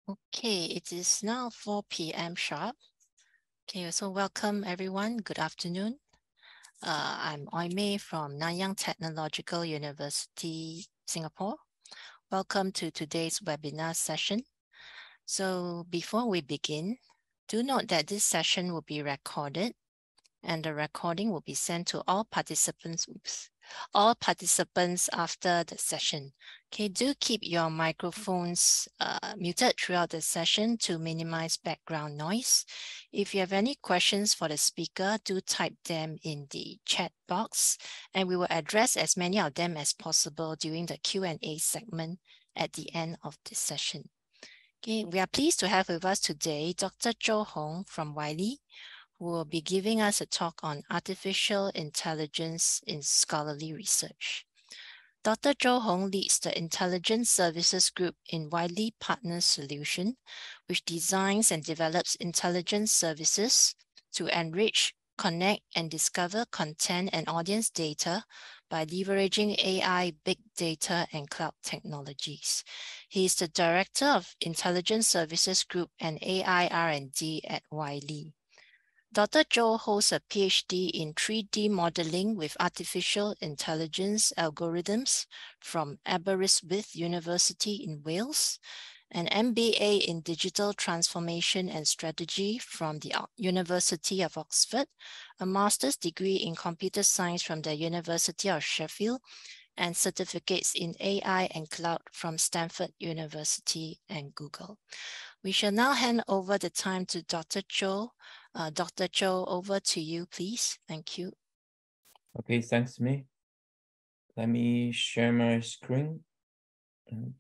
Okay, it is now 4 p.m. sharp. Okay, so welcome everyone. Good afternoon. I'm Oi Mei from Nanyang Technological University, Singapore. Welcome to today's webinar session. So before we begin, do note that this session will be recorded and the recording will be sent to all participants after the session. Okay, do keep your microphones muted throughout the session to minimize background noise. If you have any questions for the speaker, do type them in the chat box and we will address as many of them as possible during the Q&A segment at the end of this session. Okay, we are pleased to have with us today Dr. Zhou Hong from Wiley, who will be giving us a talk on artificial intelligence in scholarly research. Dr. Zhou Hong leads the Intelligence Services Group in Wiley Partners Solution, which designs and develops intelligence services to enrich, connect, and discover content and audience data by leveraging AI, big data, and cloud technologies. He is the Director of Intelligence Services Group and AI R&D at Wiley. Dr. Zhou holds a PhD in 3D modeling with artificial intelligence algorithms from Aberystwyth University in Wales, an MBA in digital transformation and strategy from the University of Oxford, a master's degree in computer science from the University of Sheffield, and certificates in AI and cloud from Stanford University and Google. We shall now hand over the time to Dr. Zhou. Dr. Zhou, over to you, please. Thank you. Okay, thanks, May. Let me share my screen and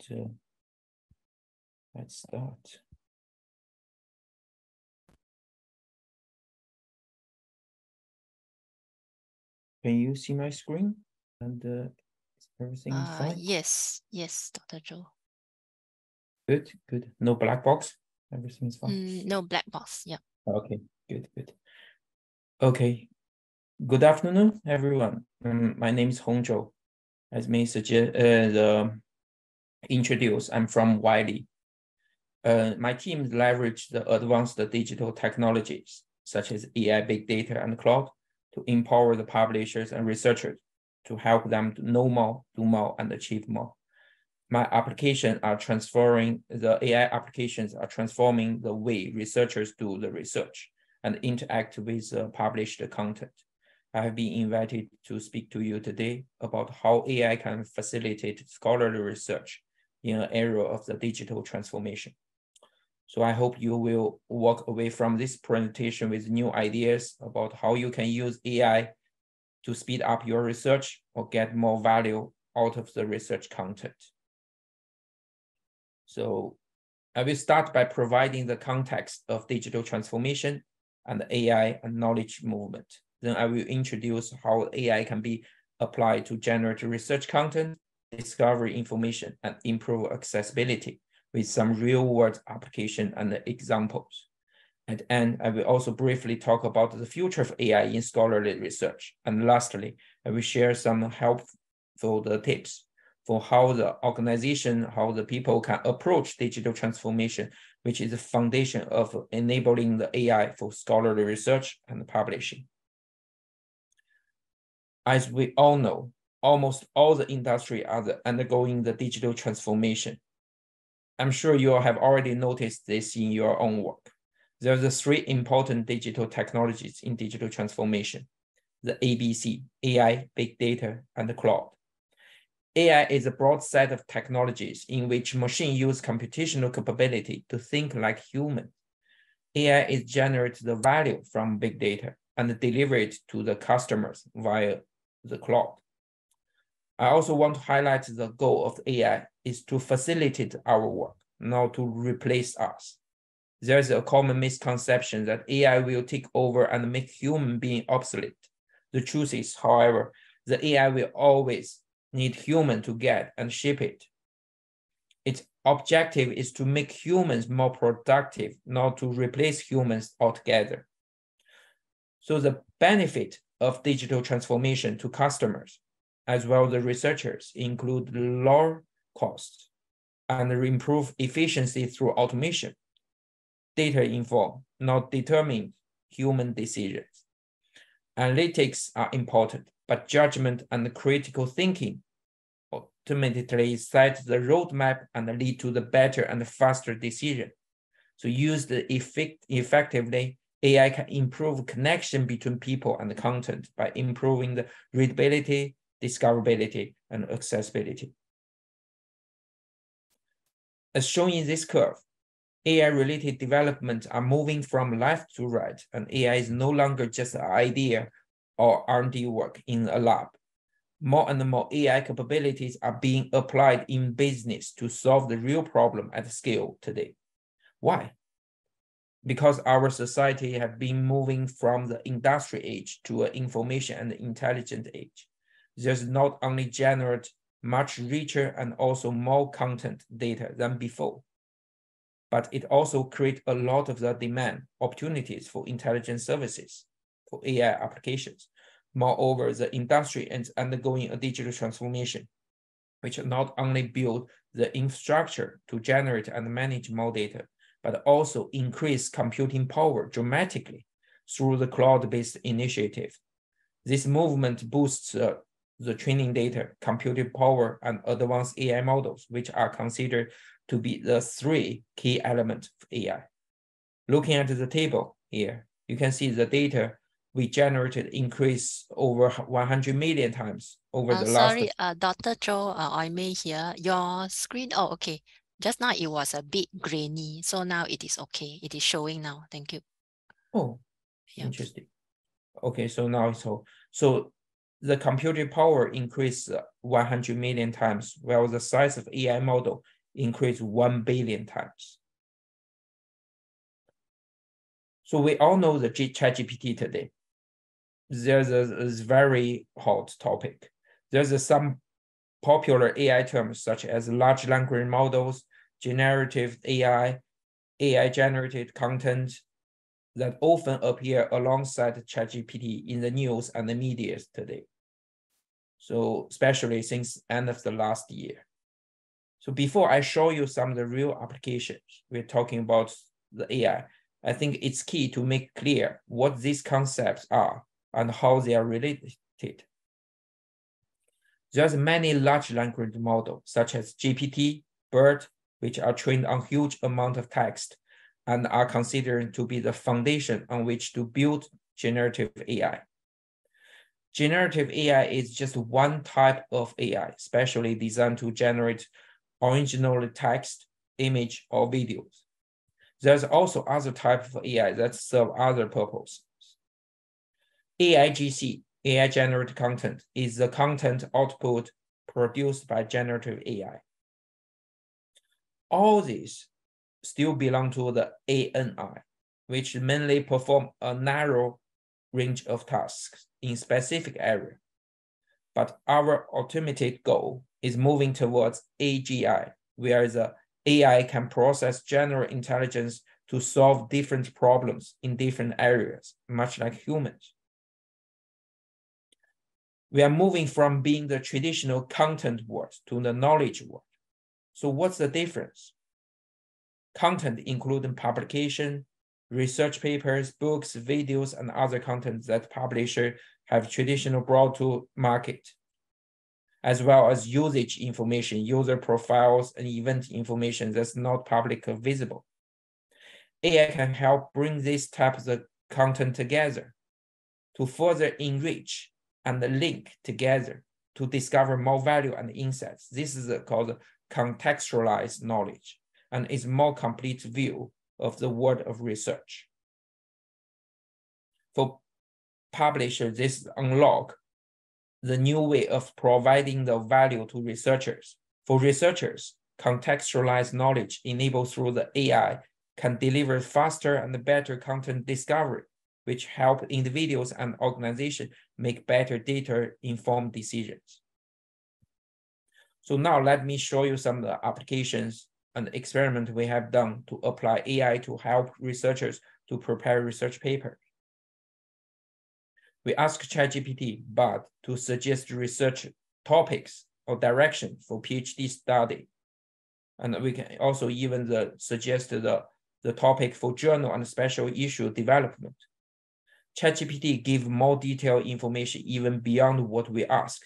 let's start. Can you see my screen? And everything is fine? Yes, Dr. Zhou. Good, good. No black box? Everything is fine? No black box, yeah. Okay, good, good. Okay, good afternoon, everyone. My name is Hong Zhou. As May introduce, I'm from Wiley. My team leveraged the advanced digital technologies, such as AI, big data, and cloud, to empower the publishers and researchers to help them to know more, do more, and achieve more. My applications are transforming, the AI applications are transforming the way researchers do the research and interact with published content. I have been invited to speak to you today about how AI can facilitate scholarly research in an era of the digital transformation. So I hope you will walk away from this presentation with new ideas about how you can use AI to speed up your research or get more value out of the research content. So I will start by providing the context of digital transformation and AI and knowledge movement. Then I will introduce how AI can be applied to generate research content, discover information, and improve accessibility with some real-world application and examples. At the end, I will also briefly talk about the future of AI in scholarly research. And lastly, I will share some helpful tips for how the organization, how the people can approach digital transformation, which is the foundation of enabling the AI for scholarly research and publishing. As we all know, almost all the industry are undergoing the digital transformation. I'm sure you all have already noticed this in your own work. There are the three important digital technologies in digital transformation: the ABC, AI, big data, and the cloud. AI is a broad set of technologies in which machines use computational capability to think like humans. AI is generates the value from big data and deliver it to the customers via the cloud. I also want to highlight the goal of AI is to facilitate our work, not to replace us. There's a common misconception that AI will take over and make human being obsolete. The truth is, however, the AI will always need human to get and ship it. Its objective is to make humans more productive, not to replace humans altogether. So the benefit of digital transformation to customers, as well as the researchers, include lower costs, and improve efficiency through automation. Data inform, not determine human decisions. Analytics are important, but judgment and critical thinking ultimately set the roadmap and lead to the better and faster decision. So used effectively, AI can improve connection between people and the content by improving the readability, discoverability, and accessibility. As shown in this curve, AI-related developments are moving from left to right, and AI is no longer just an idea or R&D work in a lab. More and more AI capabilities are being applied in business to solve the real problem at scale today. Why? Because our society has been moving from the industry age to an information and intelligent age. There's not only generate much richer and also more content data than before, but it also creates a lot of the demand opportunities for intelligent services, for AI applications. Moreover, the industry is undergoing a digital transformation, which not only build the infrastructure to generate and manage more data, but also increase computing power dramatically through the cloud-based initiative. This movement boosts the training data, computing power, and advanced AI models, which are considered to be the three key elements of AI. Looking at the table here, you can see the data we generated increase over 100 million times over the last. Sorry, Dr. Zhou, I may hear your screen. Oh, okay. Just now it was a bit grainy, so now it is okay. It is showing now. Thank you. Oh, yeah. Interesting. Okay, so now so the computing power increased 100 million times, while the size of AI model increased 1 billion times. So we all know the ChatGPT today. There's a very hot topic. There's some popular AI terms such as large language models, generative AI, AI-generated content that often appear alongside ChatGPT in the news and the media today. So especially since end of the last year. So before I show you some of the real applications, we're talking about the AI, I think it's key to make clear what these concepts are and how they are related. There's many large language models, such as GPT, Bard, which are trained on huge amount of text and are considered to be the foundation on which to build generative AI. Generative AI is just one type of AI, specially designed to generate original text, image, or videos. There's also other types of AI that serve other purposes. AIGC, AI generated content, is the content output produced by generative AI. All these still belong to the ANI, which mainly perform a narrow range of tasks in specific area. But our ultimate goal is moving towards AGI, where the AI can process general intelligence to solve different problems in different areas, much like humans. We are moving from being the traditional content world to the knowledge world. So what's the difference? Content including publication, research papers, books, videos, and other content that publishers have traditionally brought to market, as well as usage information, user profiles, and event information that's not publicly visible. AI can help bring these types of content together to further enrich and link together to discover more value and insights. This is called contextualized knowledge and is more complete view of the world of research. For publishers, this unlock the new way of providing the value to researchers. For researchers, contextualized knowledge enabled through the AI can deliver faster and better content discovery, which help individuals and organizations make better data-informed decisions. So now let me show you some of the applications and experiments we have done to apply AI to help researchers to prepare research papers. We ask ChatGPT Bard to suggest research topics or direction for PhD study. And we can also even suggest the topic for journal and special issue development. ChatGPT gives more detailed information even beyond what we ask,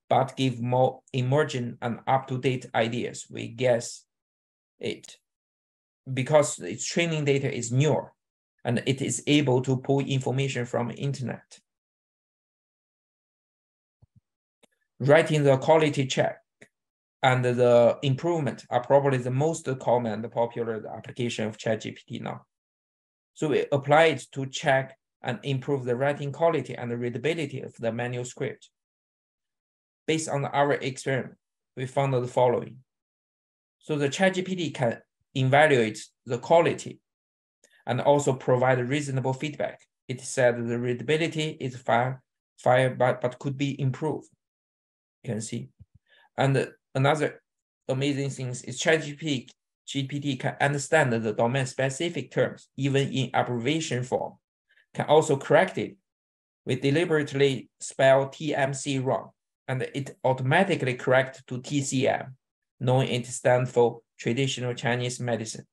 but give more emergent and up-to-date ideas. We guess it because its training data is newer and it is able to pull information from the internet. Writing the quality check and the improvement are probably the most common and popular application of ChatGPT now. So we apply it to check and improve the writing quality and the readability of the manuscript. Based on our experiment, we found the following. So the ChatGPT can evaluate the quality and also provide reasonable feedback. It said the readability is fine, but could be improved. You can see. And another amazing thing is ChatGPT can understand the domain-specific terms, even in abbreviation form, can also correct it. We deliberately spell TMC wrong, and it automatically corrects to TCM, knowing it stands for traditional Chinese medicine.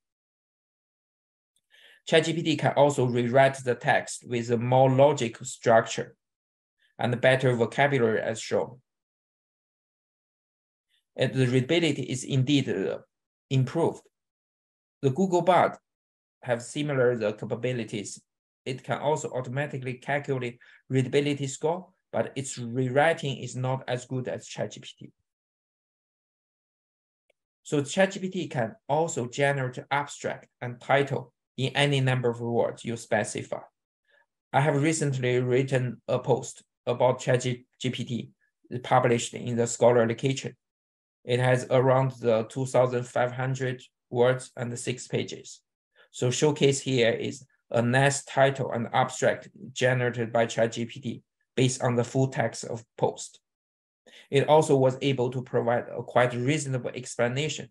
ChatGPT can also rewrite the text with a more logical structure and better vocabulary as shown. And the readability is indeed improved. The Google Bard have similar capabilities. It can also automatically calculate readability score, but its rewriting is not as good as ChatGPT. So ChatGPT can also generate abstract and title in any number of words you specify. I have recently written a post about ChatGPT published in the Scholarly Kitchen. It has around the 2,500 words and 6 pages. So showcase here is a nice title and abstract generated by ChatGPT based on the full text of post. It also was able to provide a quite reasonable explanation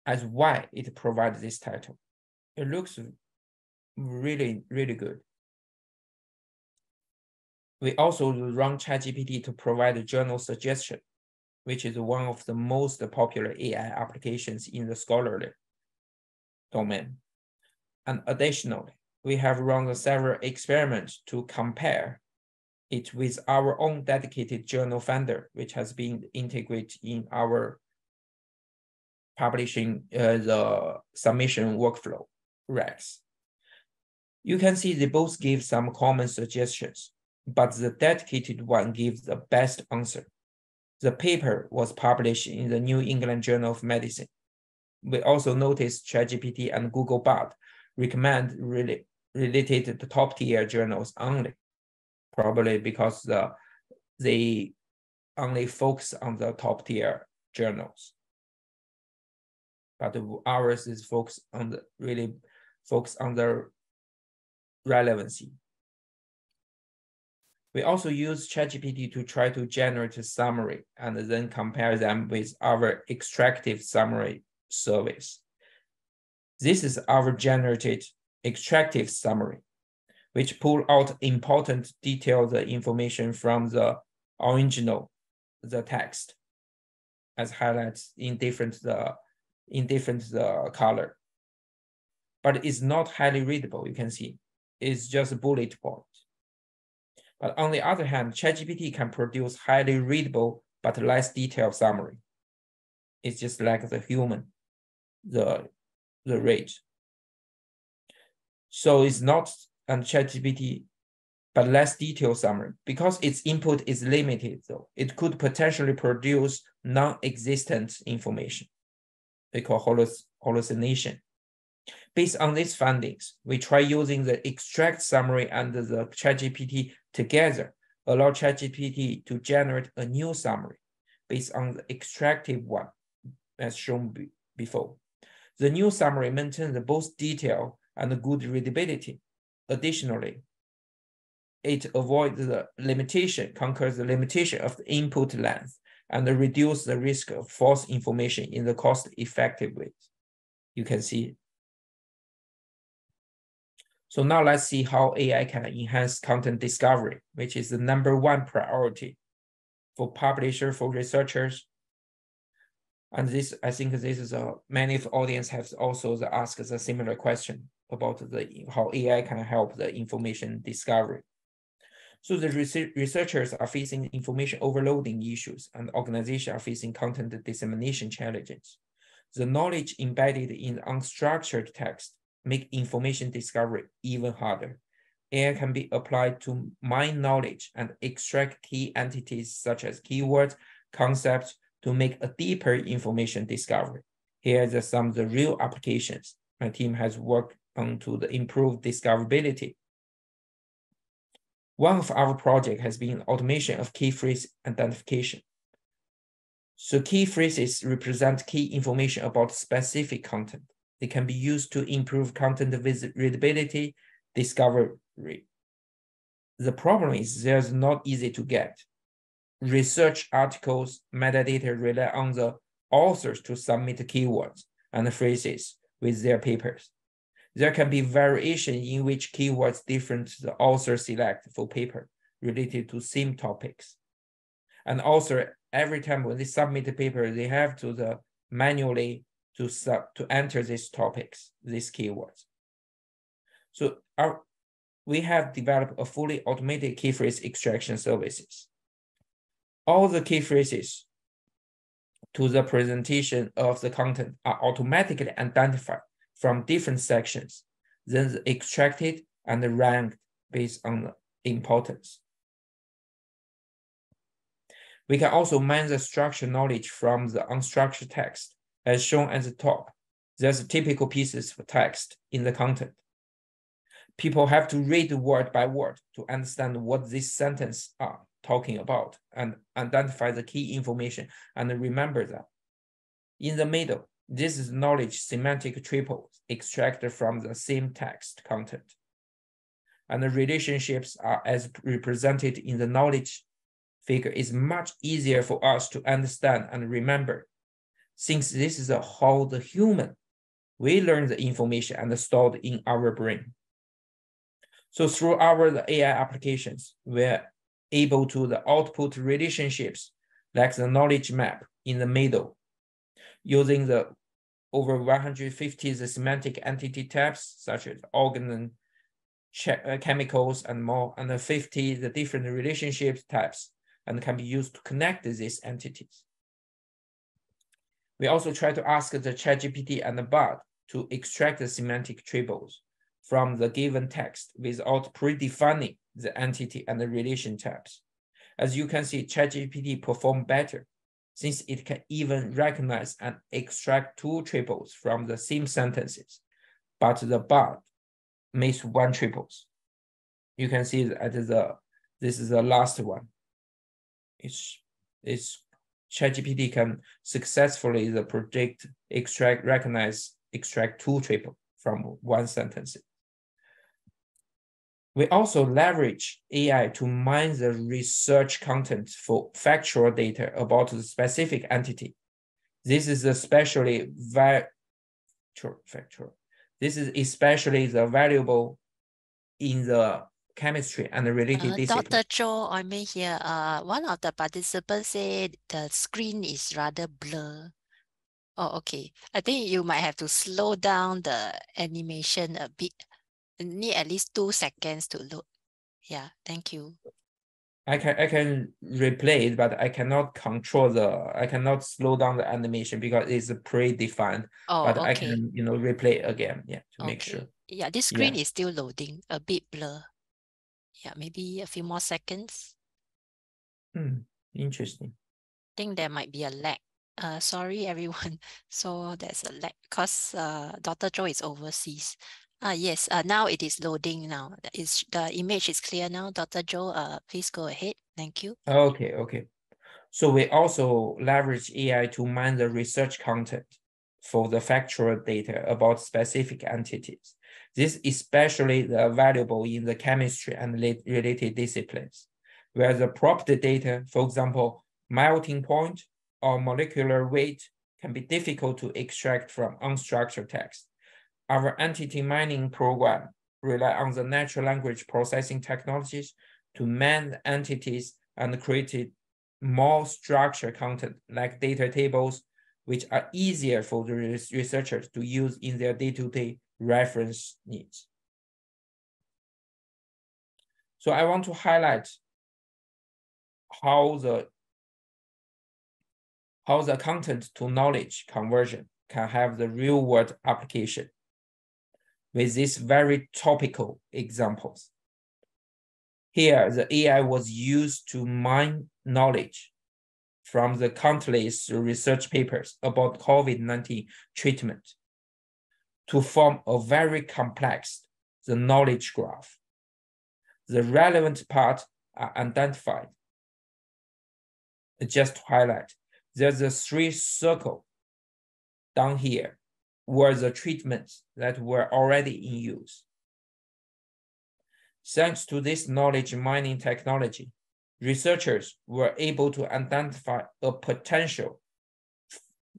as why it provides this title. It looks really, really good. We also run ChatGPT to provide a journal suggestion, which is one of the most popular AI applications in the scholarly domain. And additionally, we have run several experiments to compare it with our own dedicated journal finder, which has been integrated in our publishing the submission workflow, Rex. You can see they both give some common suggestions, but the dedicated one gives the best answer. The paper was published in the New England Journal of Medicine. We also noticed ChatGPT and Google Bard recommend related to top-tier journals only, probably because they only focus on the top-tier journals. But ours is focused on the relevancy. We also use ChatGPT to try to generate a summary and then compare them with our extractive summary service. This is our generated extractive summary, which pull out important detailed information from the original, the text, as highlights in different color. But it's not highly readable, you can see. It's just a bullet point. But on the other hand, ChatGPT can produce highly readable but less detailed summary. It's just like the human, the rate. So it's not on ChatGPT, but less detailed summary. Because its input is limited, though, it could potentially produce non-existent information. We call hallucination. Based on these findings, we try using the extract summary and the ChatGPT together, allow ChatGPT to generate a new summary based on the extractive one, as shown before. The new summary maintains both detail and good readability. Additionally, it avoids the limitation, conquers the limitation of the input length, and reduces the risk of false information in the cost-effective way. You can see. So now let's see how AI can enhance content discovery, which is the #1 priority for publishers, for researchers. And this, I think this is many of the audience have also asked a similar question about how AI can help the information discovery. So the researchers are facing information overloading issues, and organizations are facing content dissemination challenges. The knowledge embedded in unstructured text make information discovery even harder. AI can be applied to mine knowledge and extract key entities such as keywords, concepts, to make a deeper information discovery. Here are some of the real applications my team has worked on to improve discoverability. One of our projects has been automation of key phrase identification. So key phrases represent key information about specific content. They can be used to improve content readability, discovery. The problem is there's not easy to get. Research articles, metadata rely on the authors to submit keywords and phrases with their papers. There can be variation in which keywords different the author select for paper related to same topics. And author, every time when they submit the paper, they have to manually to enter these topics, these keywords. So we have developed a fully automated key phrase extraction services. All the key phrases to the presentation of the content are automatically identified from different sections, then extracted and ranked based on importance. We can also mine the structured knowledge from the unstructured text, as shown at the top. There's typical pieces of text in the content. People have to read word by word to understand what this sentence are talking about and identify the key information and remember that. In the middle, this is knowledge semantic triples extracted from the same text content. And the relationships are as represented in the knowledge figure is much easier for us to understand and remember, since this is how the human, we learn the information and stored in our brain. So through our AI applications, we're able to output relationships like the knowledge map in the middle, using the over 150 the semantic entity types, such as organ and chemicals and more, and 50 the different relationship types, and can be used to connect these entities. We also try to ask the ChatGPT and the Bard to extract the semantic triples from the given text without predefining the entity and the relation types. As you can see, ChatGPT performs better since it can even recognize and extract two triples from the same sentences, but the Bard makes one triples. You can see that this is the last one. It's ChatGPT can successfully predict, extract, recognize, extract two triples from one sentence. We also leverage AI to mine the research content for factual data about the specific entity. This is especially factual. This is especially valuable in the chemistry and the related disciplines. Dr. Zhou, I may hear one of the participants said the screen is rather blur. Oh, okay. I think you might have to slow down the animation a bit. Need at least 2 seconds to load. Yeah, thank you. I can replay it, but I cannot I cannot slow down the animation because it's predefined. Oh, but okay. I can replay again, to make sure. Yeah, this screen is still loading, a bit blur. Yeah, maybe a few more seconds. Interesting. I think there might be a lag. Sorry everyone. So there's a lag because Dr. Zhou is overseas. Yes, now it is loading now. The image is clear now. Dr. Zhou, please go ahead. Thank you. Okay. So we also leverage AI to mine the research content for the factual data about specific entities. This is especially valuable in the chemistry and related disciplines, where the property data, for example, melting point or molecular weight, can be difficult to extract from unstructured text. Our entity mining program rely on the natural language processing technologies to mine entities and create more structured content like data tables, which are easier for the researchers to use in their day-to-day reference needs. So I want to highlight how the content to knowledge conversion can have the real-world application with these very topical examples. Here, the AI was used to mine knowledge from the countless research papers about COVID-19 treatment to form a very complex knowledge graph. The relevant parts are identified. Just to highlight, there's a 3 circles down here were the treatments that were already in use. Thanks to this knowledge mining technology, researchers were able to identify a potential,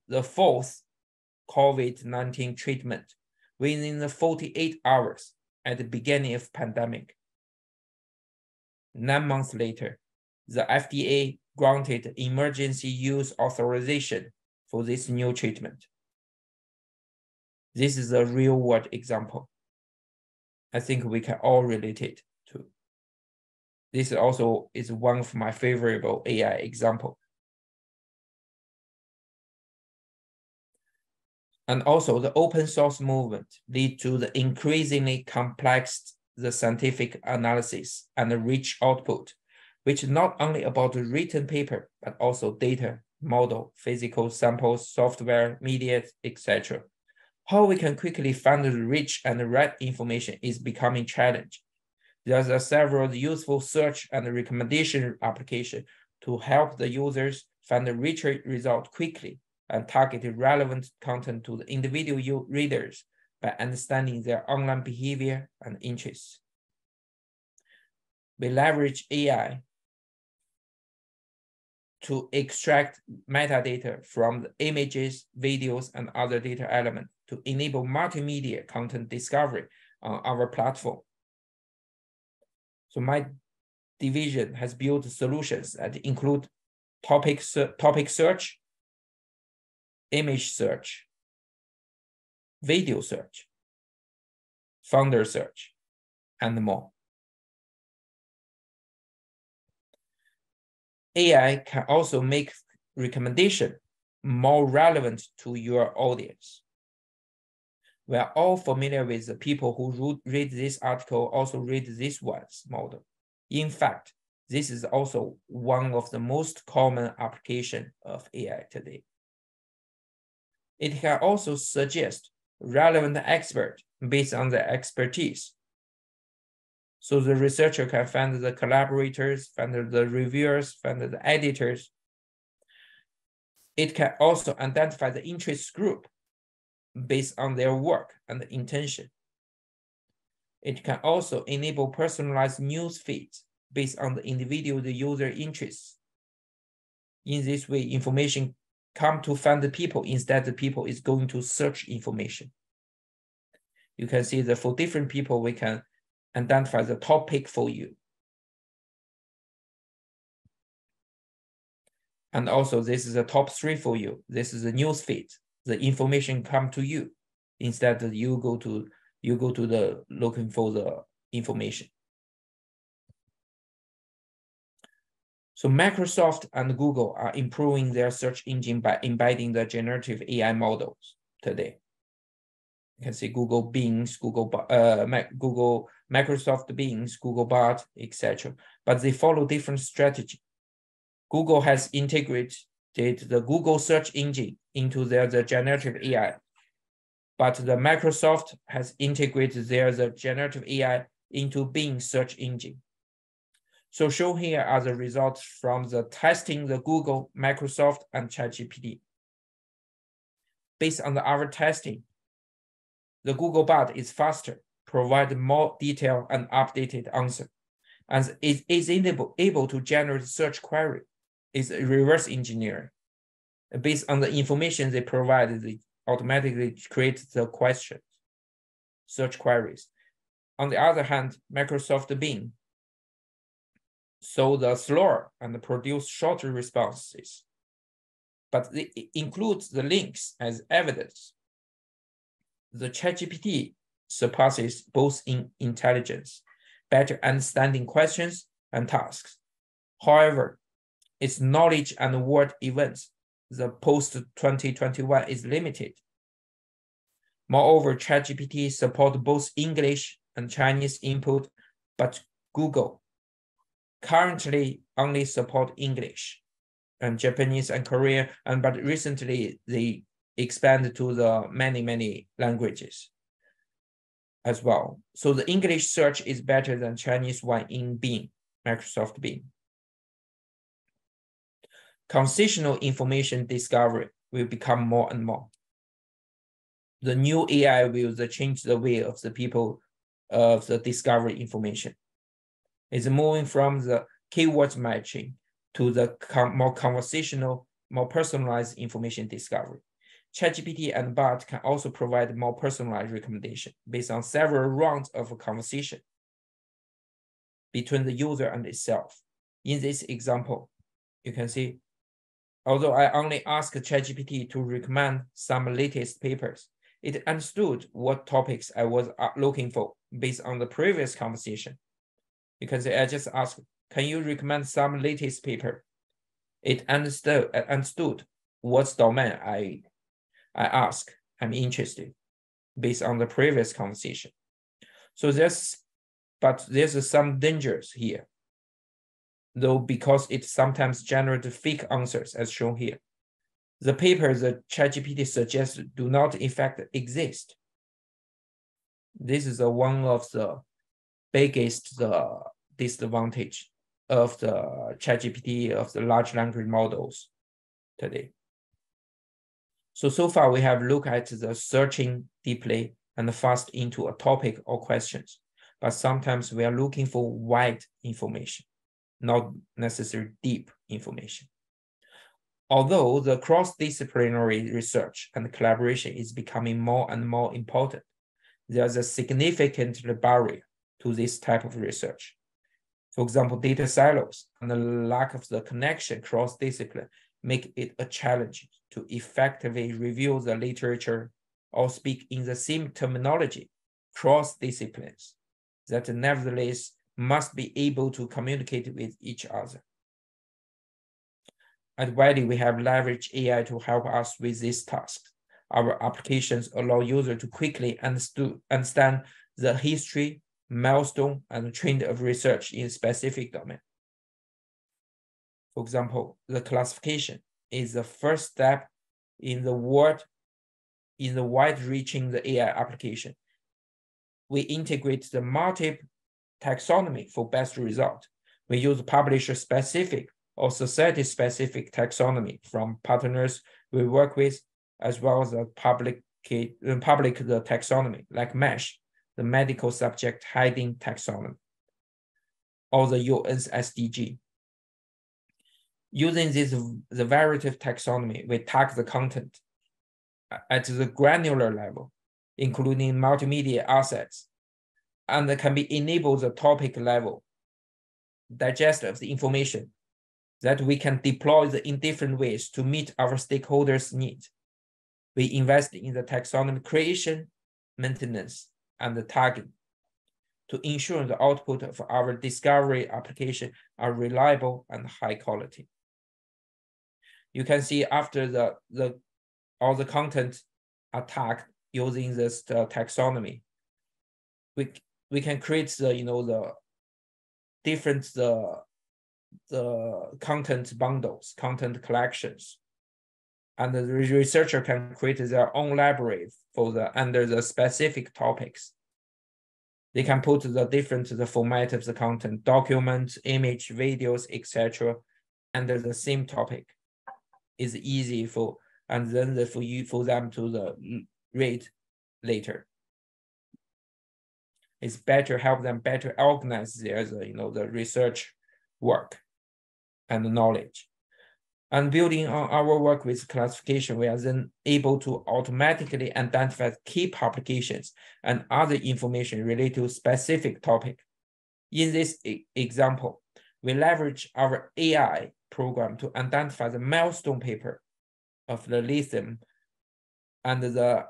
the 4th COVID-19 treatment within the 48 hours at the beginning of pandemic. 9 months later, the FDA granted emergency use authorization for this new treatment. This is a real-world example. I think we can all relate it to. This also is one of my favorite AI examples. And also the open source movement lead to the increasingly complex scientific analysis and the rich output, which is not only about the written paper, but also data, model, physical samples, software, media, etc. How we can quickly find the rich and the right information is becoming challenging. There are several useful search and recommendation applications to help the users find the richer result quickly and target relevant content to the individual readers by understanding their online behavior and interests. We leverage AI to extract metadata from the images, videos, and other data elements to enable multimedia content discovery on our platform. So my division has built solutions that include topic search, image search, video search, founder search, and more. AI can also make recommendation more relevant to your audience. We are all familiar with the people who read this article also read this one's model. In fact, this is also one of the most common applications of AI today. It can also suggest relevant expert based on their expertise. So the researcher can find the collaborators, find the reviewers, find the editors. It can also identify the interest group based on their work and the intention. It can also enable personalized news feeds based on the individual user interests. In this way, information come to find the people instead the people is going to search information. You can see that for different people, we can identify the topic for you. And also this is the top 3 for you. This is the news feed. The information come to you instead of you go to the looking for the information. So Microsoft and Google are improving their search engine by embedding the generative AI models today. You can see Google Bings, Microsoft Bings, Google Bard, etc. But they follow different strategy. Google has integrated the Google search engine into the generative AI, but the Microsoft has integrated the generative AI into Bing search engine. So shown here are the results from the testing the Google, Microsoft, and ChatGPT. Based on our testing, the Google Bard is faster, provide more detailed and updated answer, and it is able to generate search query. It's reverse engineering. Based on the information they provide, they automatically create the questions, search queries. On the other hand, Microsoft Bing so the slower and produce shorter responses. but it includes the links as evidence. The ChatGPT surpasses both in intelligence, better understanding questions and tasks. However, its knowledge and world events, the post-2021 is limited. Moreover, ChatGPT supports both English and Chinese input, but Google currently only support English and Japanese and Korean, but recently they expanded to the many languages as well. So the English search is better than Chinese one in Bing, Microsoft Bing. Conversational information discovery will become more and more. The new AI will change the way of the people of the discovery information. It's moving from the keywords matching to the more conversational, more personalized information discovery. ChatGPT and Bard can also provide more personalized recommendation based on several rounds of conversation between the user and itself. In this example, you can see, although I only asked ChatGPT to recommend some latest papers, it understood what topics I was looking for based on the previous conversation. You can say, I just asked, can you recommend some latest paper? It understood what domain I ask, I'm interested based on the previous conversation. So there's some dangers here, though, because it sometimes generates fake answers as shown here. The papers that ChatGPT suggests do not in fact exist. This is one of the biggest disadvantage of the ChatGPT, of the large language models today. So far we have looked at the searching deeply and fast into a topic or questions, but sometimes we are looking for wide information, not necessarily deep information. Although the cross-disciplinary research and collaboration is becoming more and more important, there's a significant barrier to this type of research. For example, data silos and the lack of the connection cross-discipline make it a challenge to effectively review the literature or speak in the same terminology cross disciplines that nevertheless must be able to communicate with each other. At Wiley, we have leveraged AI to help us with this task. Our applications allow users to quickly understand the history, milestone, and trend of research in a specific domain. For example, the classification is the first step in the wide-reaching the AI application. We integrate the multiple taxonomy for best result. We use publisher-specific or society-specific taxonomy from partners we work with, as well as the public taxonomy, like MESH, the medical subject heading taxonomy, or the UN's SDG. Using the variative taxonomy, we tag the content at the granular level, including multimedia assets, and can be enabled the topic level digest of the information that we can deploy in different ways to meet our stakeholders' needs. We invest in the taxonomy creation, maintenance, and the tagging to ensure the output of our discovery application are reliable and high quality. You can see after all the content are tagged using this taxonomy, we can create the different the content bundles, content collections, and the researcher can create their own library for under the specific topics. They can put the format of the content, documents, image, videos, etc., under the same topic. It's easy for them to read later. It's better help them better organize their the research work and knowledge. And building on our work with classification, we are then able to automatically identify key publications and other information related to specific topic. In this example, we leverage our AI program to identify the milestone paper of the lithium and the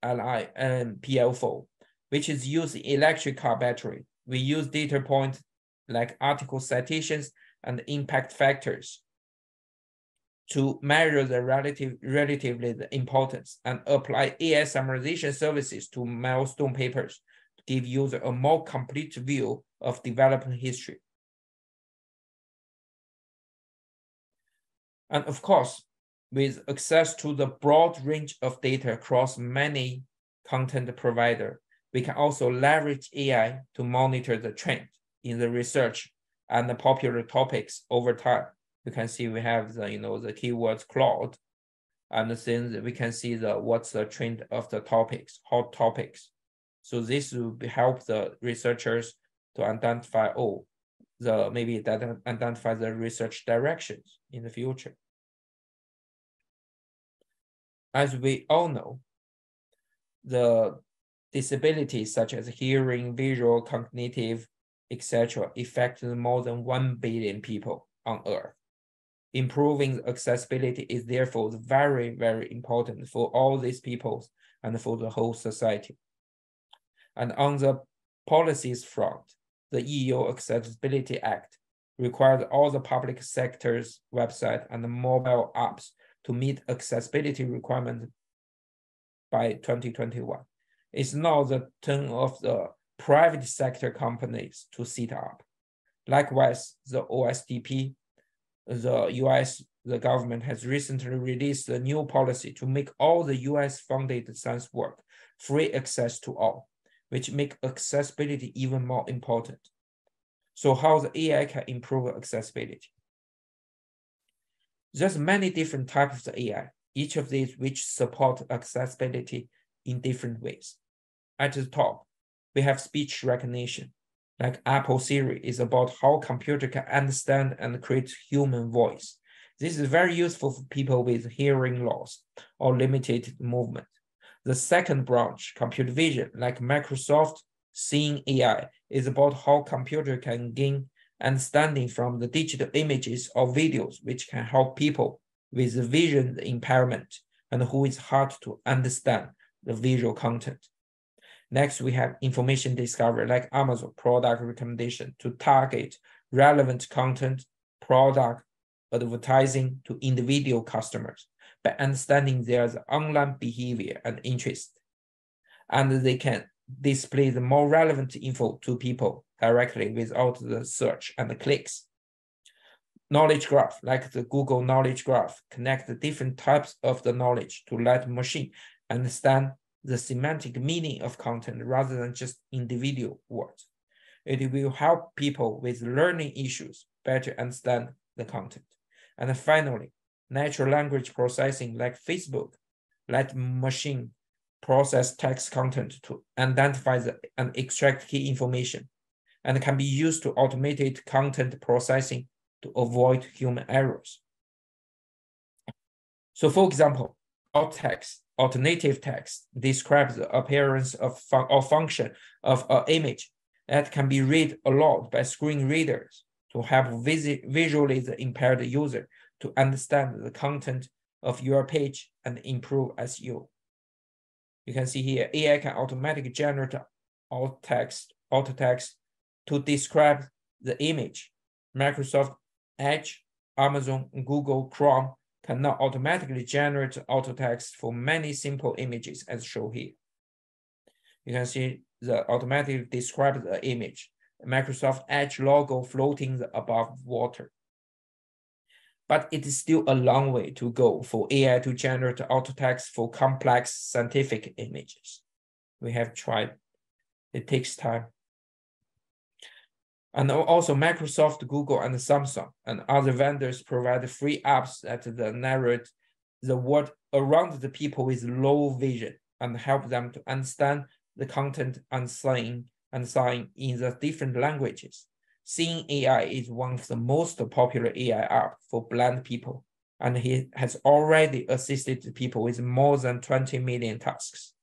Li and PL4, which is used in electric car battery. We use data points like article citations and impact factors to measure the relatively the importance and apply AI summarization services to milestone papers to give user a more complete view of development history. And of course, with access to the broad range of data across many content providers, we can also leverage AI to monitor the trend in the research and the popular topics over time. You can see we have the the keywords cloud, and since we can see what's the trend of the topics, hot topics. So this will help the researchers to identify identify the research directions in the future. As we all know, the disabilities such as hearing, visual, cognitive, etc. affect more than 1 billion people on Earth. Improving accessibility is therefore very, very important for all these peoples and for the whole society. And on the policies front, the EU Accessibility Act requires all the public sector's website and mobile apps to meet accessibility requirements by 2021. It's now the turn of the private sector companies to set up. Likewise, the OSDP, the US, the government has recently released a new policy to make all the US-funded science work free access to all, which make accessibility even more important. So how the AI can improve accessibility? There's many different types of AI, each of these which support accessibility in different ways. At the top, we have speech recognition. Like Apple Siri is about how computer can understand and create human voice. This is very useful for people with hearing loss or limited movement. The second branch, computer vision, like Microsoft Seeing AI, is about how computer can gain understanding from the digital images or videos, which can help people with vision impairment and who is hard to understand the visual content. Next, we have information discovery like Amazon product recommendation to target relevant content, product, advertising to individual customers by understanding their online behavior and interest. And they can display the more relevant info to people directly without the search and the clicks. Knowledge graph, like the Google Knowledge Graph, connect the different types of the knowledge to let machine understand the semantic meaning of content rather than just individual words. It will help people with learning issues better understand the content. And finally, natural language processing like Facebook, let machine process text content to identify and extract key information, and can be used to automate content processing to avoid human errors. So for example, alt text, alternative text describes the appearance of or function of an image that can be read aloud by screen readers to help visually the impaired user to understand the content of your page and improve SEO. You can see here, AI can automatically generate alt text to describe the image. Microsoft Edge, Amazon, Google Chrome can now automatically generate auto text for many simple images as shown here. You can see the automatically describe the image. Microsoft Edge logo floating above water. But it is still a long way to go for AI to generate auto text for complex scientific images. We have tried. It takes time. And also Microsoft, Google, and Samsung and other vendors provide free apps that narrate the word around the people with low vision and help them to understand the content and sign in the different languages. Seeing AI is one of the most popular AI apps for blind people, and it has already assisted people with more than 20 million tasks.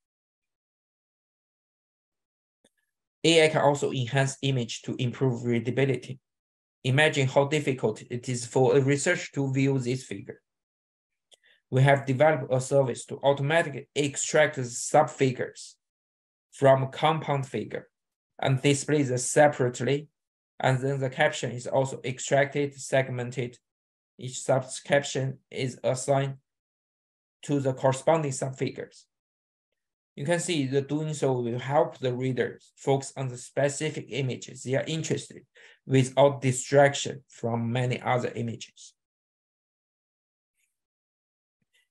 AI can also enhance image to improve readability. Imagine how difficult it is for a researcher to view this figure. we have developed a service to automatically extract the subfigures from compound figure and display them separately. And then the caption is also extracted, segmented. Each subcaption is assigned to the corresponding subfigures. You can see that doing so will help the readers focus on the specific images they are interested in without distraction from many other images.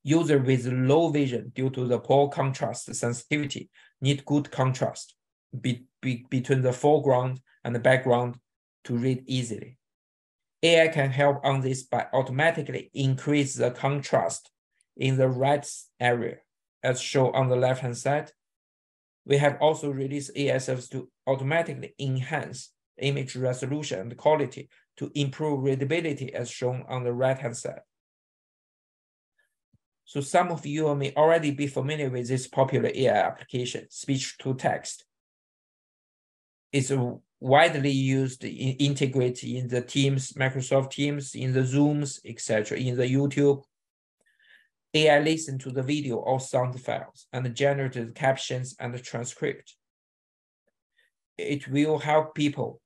Users with low vision due to the poor contrast sensitivity need good contrast between the foreground and the background to read easily. AI can help on this by automatically increase the contrast in the right area, as shown on the left-hand side. We have also released AI service to automatically enhance image resolution and quality to improve readability, as shown on the right-hand side. So some of you may already be familiar with this popular AI application, speech-to-text. It's widely used, integrated in the Teams, Microsoft Teams, in the Zooms, etc., in the YouTube. AI listens to the video or sound files and generates captions and the transcript. It will help people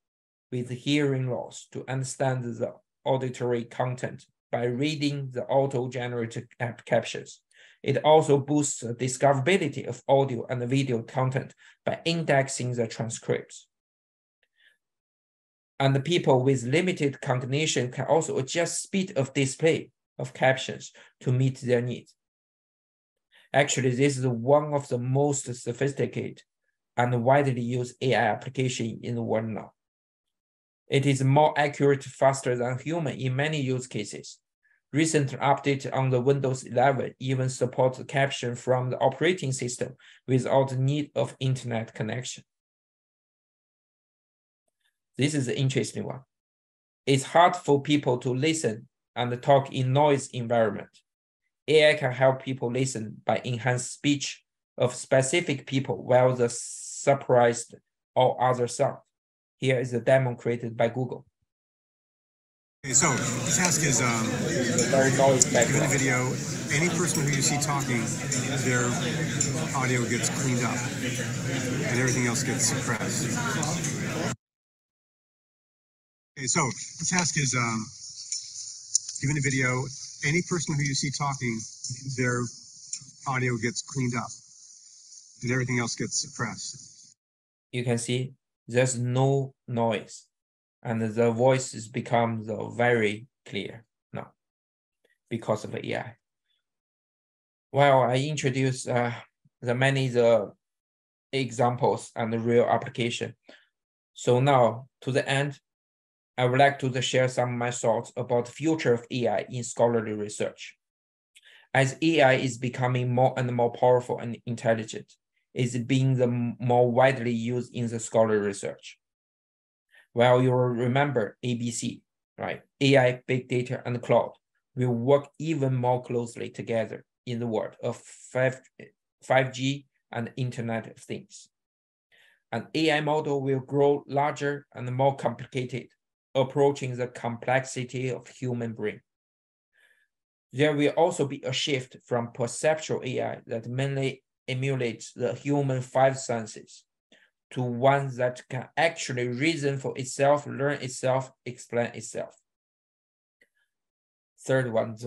with hearing loss to understand the auditory content by reading the auto-generated captions. It also boosts the discoverability of audio and video content by indexing the transcripts. And the people with limited cognition can also adjust speed of display of captions to meet their needs. Actually, this is one of the most sophisticated and widely used AI applications in the world now. It is more accurate, faster than human in many use cases. Recent update on the Windows 11 even supports caption from the operating system without the need of internet connection. This is an interesting one. It's hard for people to listen and talk in noise environment. AI can help people listen by enhanced speech of specific people while the surprised or other sound. Here is a demo created by Google. Okay, so the task is very noisy in the video, any person who you see talking, their audio gets cleaned up and everything else gets suppressed. Okay, so the task is given a video, any person who you see talking, their audio gets cleaned up and everything else gets suppressed. You can see there's no noise and the voice is becomes very clear now because of the AI. Well, I introduced many examples and the real application. So now to the end, I would like to share some of my thoughts about the future of AI in scholarly research. As AI is becoming more and more powerful and intelligent, it's being the more widely used in the scholarly research. Well, you will remember ABC, right? AI, big data, and cloud will work even more closely together in the world of 5G and Internet of Things. An AI model will grow larger and more complicated, approaching the complexity of human brain. There will also be a shift from perceptual AI that mainly emulates the human five senses to one that can actually reason for itself, learn itself, explain itself. Third one,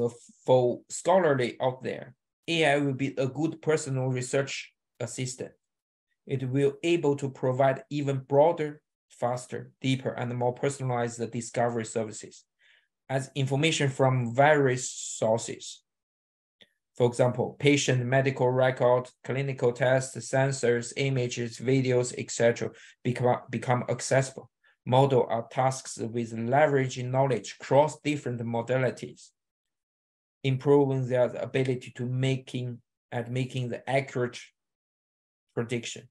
for scholarly out there, AI will be a good personal research assistant. It will be able to provide even broader, faster, deeper, and more personalized discovery services as information from various sources. For example, patient medical record, clinical tests, sensors, images, videos, etc. become accessible. Models are tasks with leveraging knowledge across different modalities, improving their ability to making the accurate prediction.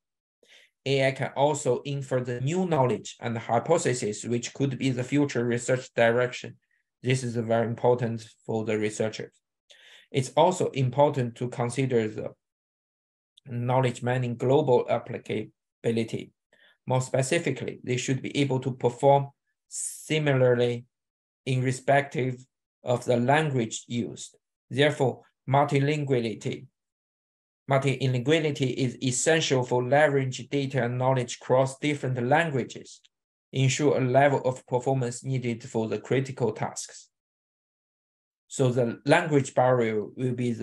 AI can also infer the new knowledge and hypotheses, which could be the future research direction. This is very important for the researchers. It's also important to consider the knowledge mining global applicability. More specifically, they should be able to perform similarly in respective of the language used. Therefore, multilinguality. Multilinguality is essential for leverage data and knowledge across different languages, ensure a level of performance needed for the critical tasks. So the language barrier will be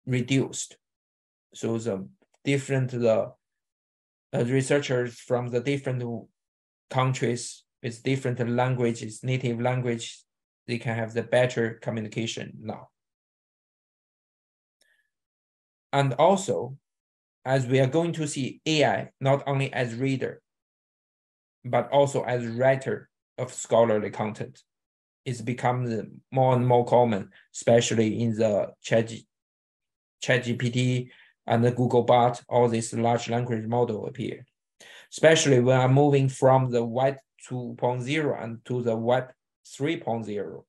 reduced. So the different researchers from the different countries with different languages, native language, they can have the better communication now. And also, as we are going to see AI not only as reader, but also as writer of scholarly content, it's become more and more common, especially in the ChatGPT and the Google Bard, all these large language model appear. Especially when I'm moving from the Web 2.0 and to the Web 3.0.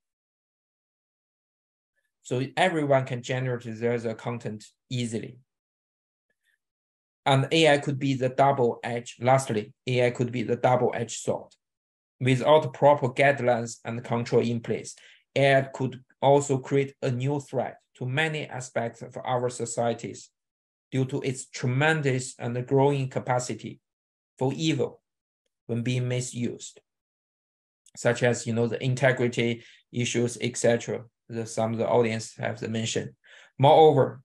So everyone can generate their content easily. And AI could be the double-edged, lastly, AI could be the double-edged sword. Without proper guidelines and control in place, AI could also create a new threat to many aspects of our societies due to its tremendous and growing capacity for evil when being misused, such as the integrity issues, etc. Some of the audience have mentioned. Moreover,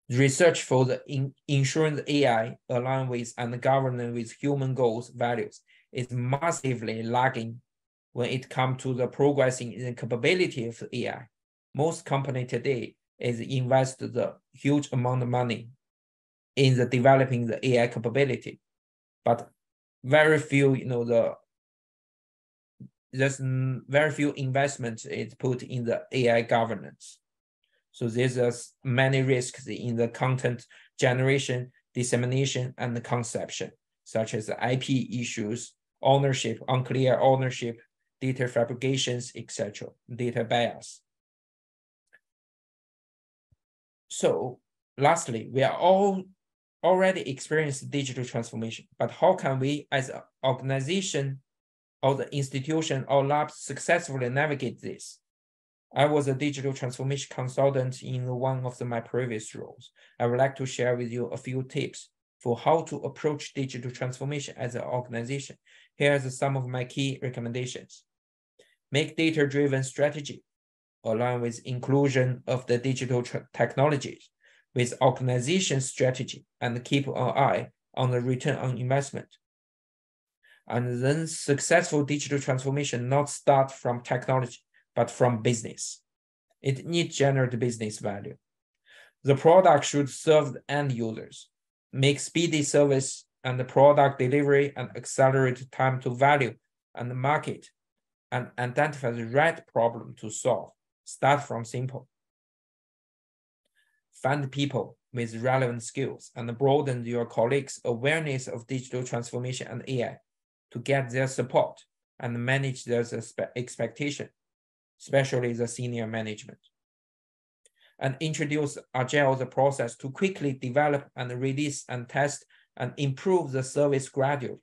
research for the ensuring the AI align with and govern with human goals, values is massively lagging when it comes to the progressing in the capability of the AI. Most companies today is invest the huge amount of money in the developing the AI capability, but very few, there's very few investment is put in the AI governance. So there's many risks in the content generation, dissemination, and the conception, such as the IP issues, ownership, unclear ownership, data fabrications, etc., data bias. So lastly, we are all already experienced digital transformation, but how can we as an organization or the institution or lab successfully navigate this? I was a digital transformation consultant in one of my previous roles. I would like to share with you a few tips for how to approach digital transformation as an organization. Here's some of my key recommendations. Make data-driven strategy, align with inclusion of the digital technologies with organization strategy, and keep an eye on the return on investment. And then successful digital transformation not start from technology, but from business. It needs generate business value. The product should serve the end users, make speedy service and the product delivery and accelerate time to value and the market, and identify the right problem to solve. Start from simple. Find people with relevant skills and broaden your colleagues' awareness of digital transformation and AI to get their support and manage their expectation, especially the senior management. And introduce agile the process to quickly develop and release and test and improve the service gradually,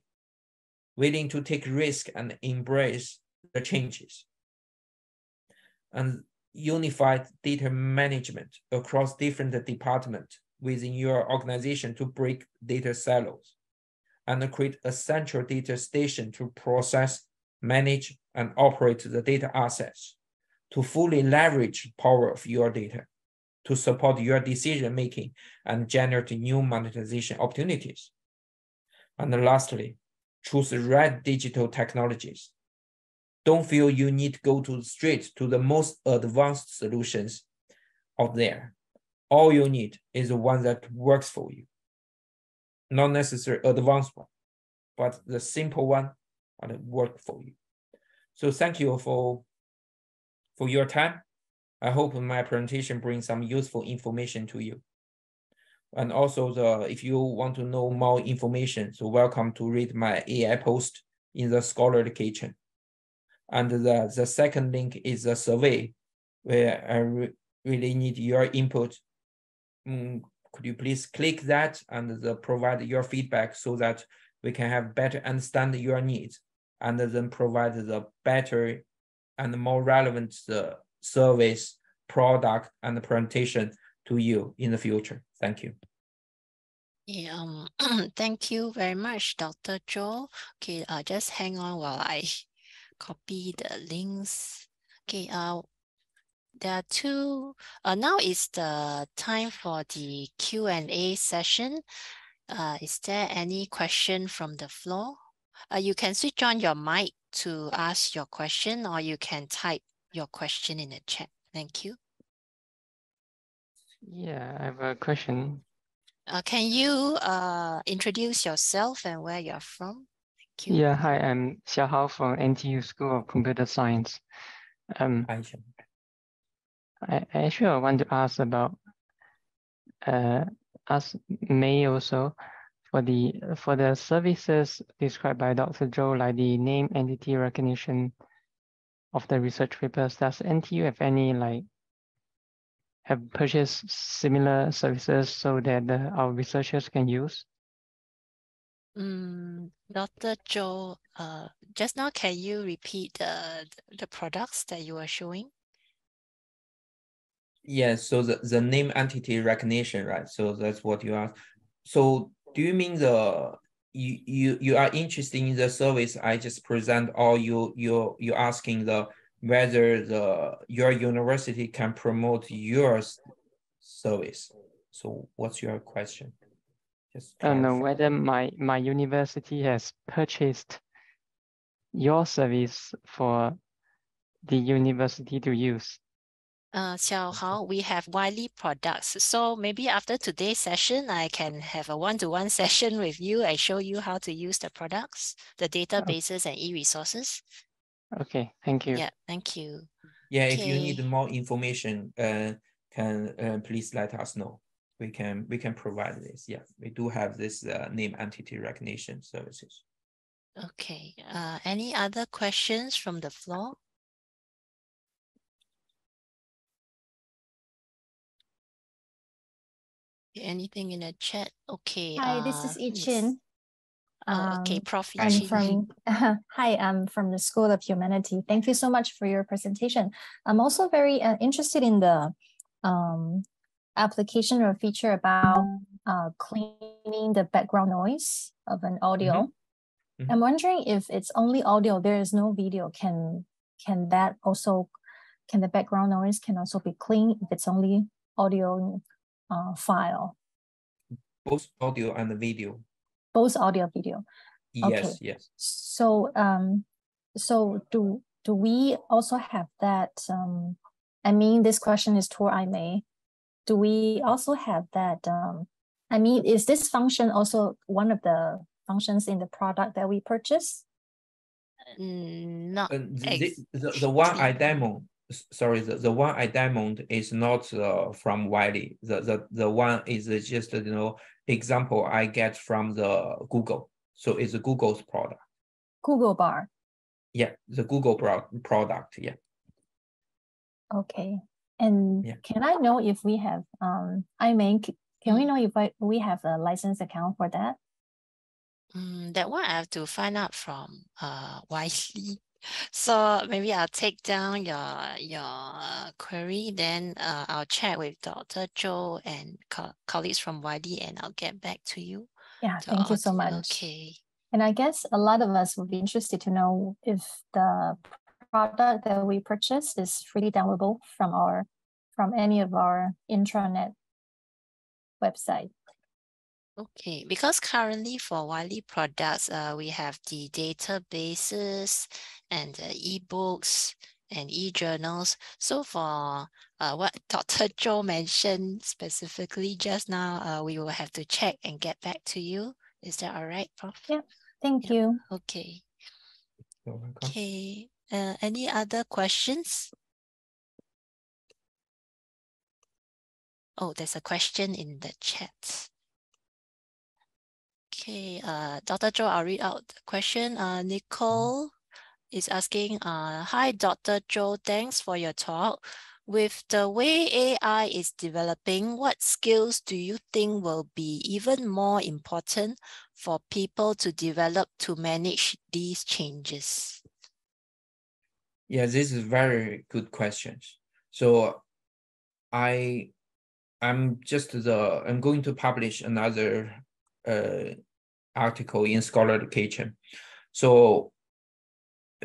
willing to take risk and embrace the changes. And unified data management across different departments within your organization to break data silos and create a central data station to process, manage, and operate the data assets to fully leverage the power of your data to support your decision-making and generate new monetization opportunities. And lastly, choose the right digital technologies. Don't feel you need to go straight to the most advanced solutions out there. All you need is the one that works for you. Not necessarily advanced one, but the simple one and work for you. So thank you for your time. I hope my presentation brings some useful information to you. And also, if you want to know more information, so welcome to read my AI post in the Scholarly Kitchen. And the second link is a survey where I really need your input. Could you please click that and provide your feedback so that we can have better understand your needs and then provide the better and more relevant service product and the presentation to you in the future. Thank you. Yeah, thank you very much, Dr. Zhou. Okay, just hang on while I copy the links. Okay, there are two. Now is the time for the Q&A session. Is there any question from the floor? You can switch on your mic to ask your question, or you can type your question in the chat. Thank you. Yeah, I have a question. Can you introduce yourself and where you're from? Thank you. Yeah, hi, I'm Xiao Hao from NTU School of Computer Science. I actually want to ask about ask May also for the services described by Dr. Zhou, like the name entity recognition of the research papers. Does NTU have any have purchased similar services so that our researchers can use? Dr. Zhou, just now, can you repeat the products that you were showing? Yes, so the name entity recognition, right? So that's what you asked. So do you mean you are interested in the service I just present, or you're asking whether your university can promote your service? So what's your question? Just I don't know clarify. whether my university has purchased your service for the university to use. Xiao Hao, we have Wiley products. So maybe after today's session, I can have a one-to-one session with you and show you how to use the products, the databases and e-resources. Okay, thank you. Yeah, thank you. Yeah, Okay. if you need more information, can please let us know. We can provide this. Yeah, we do have this name entity recognition services. Okay. Any other questions from the floor? Anything in the chat? Okay. Hi, this is Yes. Yichin. Okay, Prof. I'm Yichin. from hi, I'm from the School of Humanity. Thank you so much for your presentation. I'm also very interested in the application or feature about cleaning the background noise of an audio. I'm wondering if it's only audio, there is no video. Can the background noise can also be cleaned if it's only audio file? Both audio and video. Both audio, video. Yes, okay. yes. So so do we also have that? I mean, this question is toward IMA. Do we also have that? I mean, is this function also one of the functions in the product that we purchase? Not the one I demoed. Sorry, the one I demoed is not from Wiley. The one is just example I get from the Google. So it's a Google's product. Google Bard. Yeah, the Google product. Yeah. Okay. And yeah. Can I know if we have can we know if we have a license account for that? That one I have to find out from Wiley. So maybe I'll take down your query, then I'll chat with Dr. Zhou and colleagues from Wiley, and I'll get back to you. Yeah, thank you so much. Okay. And I guess a lot of us would be interested to know if the product that we purchase is freely downloadable from any of our intranet website. Okay, because currently for Wiley products, we have the databases and the ebooks and e-journals. So for what Dr. Zhou mentioned specifically just now, we will have to check and get back to you. Is that all right, Prof? Yeah, thank you. Okay. You're welcome. Okay, any other questions? Oh, there's a question in the chat. Okay, Dr. Zhou, I'll read out the question. Nicole is asking, hi, Dr. Zhou, thanks for your talk. With the way AI is developing, what skills do you think will be even more important for people to develop to manage these changes? Yeah, this is very good questions. So I'm going to publish another article in Scholar Kitchen. So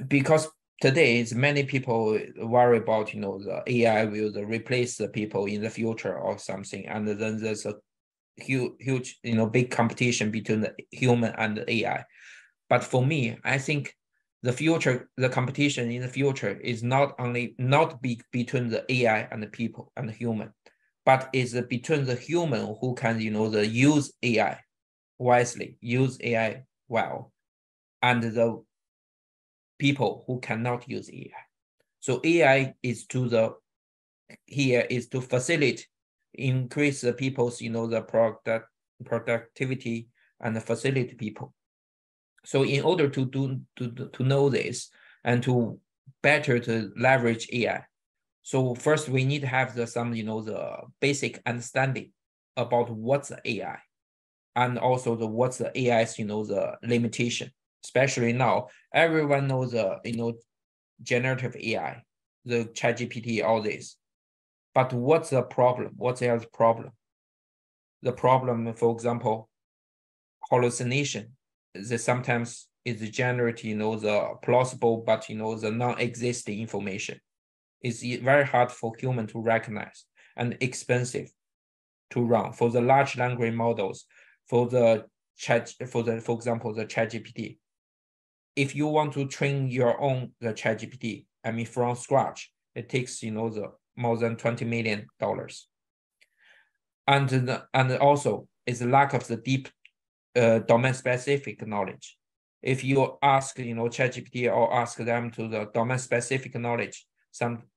because today many people worry about the AI will replace the people in the future or something, and then there's a huge big competition between the human and the AI. But for me, I think the competition in the future is not between the AI and the people and the human, but is between the human who can use AI wisely, use AI well, and the people who cannot use AI. So AI is to facilitate, increase the people's the productivity and facilitate people. So in order to know this and to better to leverage AI, so first we need to have the basic understanding about what's the AI, and also what's the AI's the limitation. Especially now, everyone knows generative AI, the ChatGPT, all this. But what's the problem? What's the problem? The problem, for example, hallucination. Sometimes is generate the plausible but the non-existing information. It's very hard for human to recognize and expensive to run. For the large language models, for example the ChatGPT, if you want to train your own the ChatGPT, I mean from scratch, it takes the more than $20 million. And also it's lack of the deep domain-specific knowledge. If you ask ChatGPT or ask them to the domain-specific knowledge,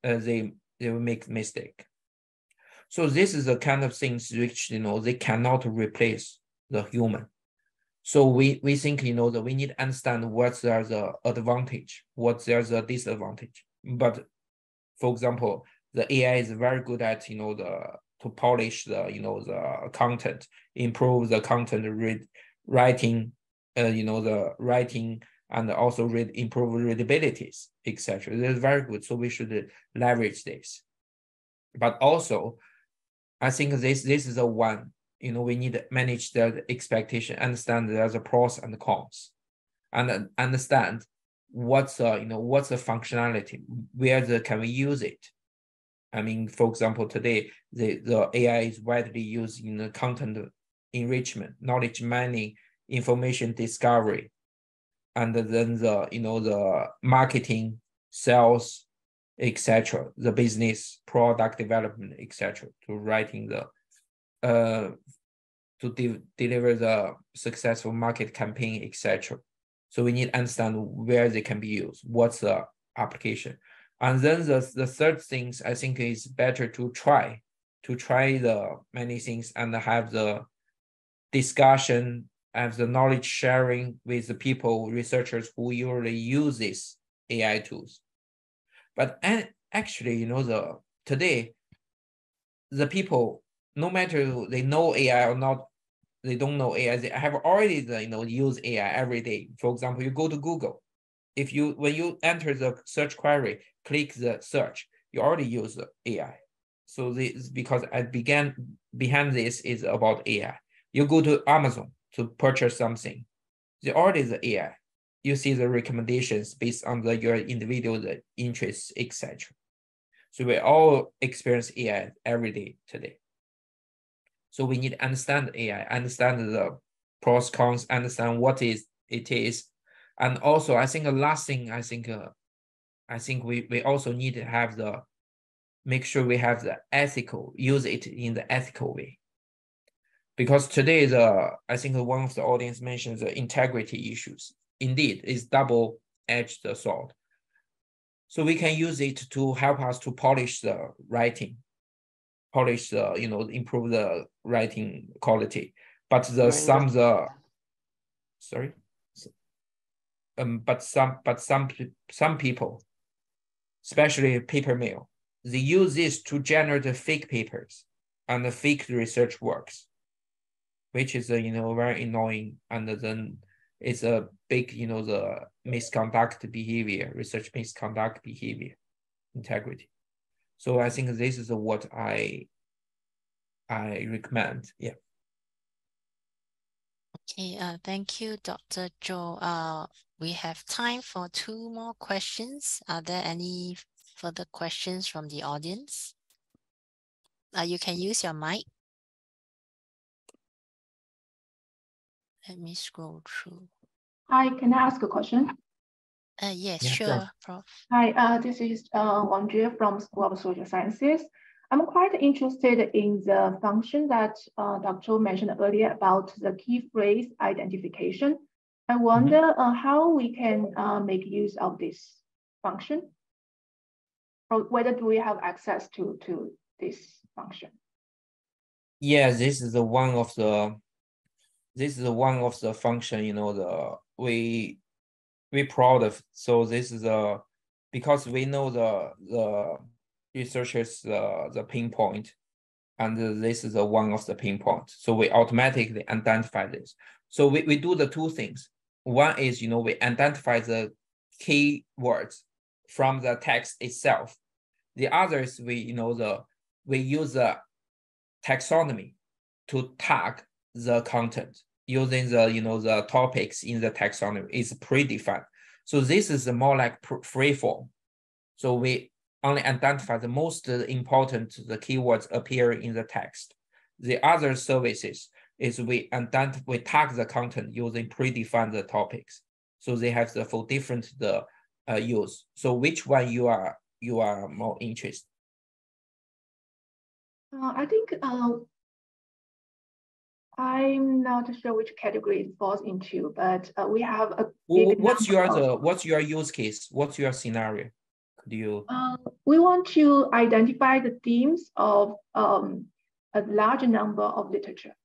they will make mistake. So this is the kind of things which they cannot replace the human. So we think that we need to understand what's there's the advantage, what's there's a disadvantage. But for example, the AI is very good at to polish the content, improve the content writing, the writing, and also improve readabilities, etc. That's very good. So we should leverage this. But also, I think this is a one. We need to manage the expectation, understand there's a pros and cons, and understand what's the functionality, where can we use it. I mean, for example, today the AI is widely used in the content enrichment, knowledge mining, information discovery, and then the marketing, sales, etc., the business, product development, etc., to writing deliver the successful market campaign, etc. So we need to understand where they can be used, what's the application. And then the third things, I think, is better to try the many things and have the discussion and the knowledge sharing with the people, researchers who usually use these AI tools. But actually, today, the people, no matter they know AI or not, they don't know AI, they have already use AI every day. For example, you go to Google. When you enter the search query, click the search, you already use the AI. So this because behind this is about AI. You go to Amazon to purchase something, they already the AI. You see the recommendations based on your individual interests, etc. So we all experience AI every day today. So we need to understand AI, understand the pros, cons, understand what it is. And also, I think the last thing, I think we also need to make sure we have the use it in the ethical way. Because today, I think one of the audience mentioned the integrity issues. Indeed, it's double-edged sword. So we can use it to help us to polish the writing, improve the writing quality. But some people, especially paper mill, they use this to generate fake papers and the fake research works, which is very annoying, and then it's a big the misconduct behavior, research misconduct behavior, integrity. So I think this is what I recommend. Yeah. Okay, thank you, Dr. Zhou. We have time for 2 more questions. Are there any further questions from the audience? You can use your mic. Let me scroll through. Hi, can I ask a question? Yes, Yeah, sure, sure. Prof. Hi, this is Wang Jue from School of Social Sciences. I'm quite interested in the function that Dr. Zhou mentioned earlier about the key phrase identification. I wonder how we can make use of this function, or whether do we have access to this function? Yeah, this is the one of the function, you know, we proud of. So this is because we know the researchers the pinpoint, and this is one of the pinpoint. So we automatically identify this. So we do the 2 things. One is, you know, we identify the keywords from the text itself. The other is we use the taxonomy to tag the content using the topics in the taxonomy is predefined. So this is more like free form. So we only identify the most important the keywords appearing in the text. The other services is we tag the content using predefined the topics. So they have the for different use. So which one you are more interested? I think I'm not sure which category it falls into, but we have a big What's your use case? What's your scenario? Could you? We want to identify the themes of a large number of literature.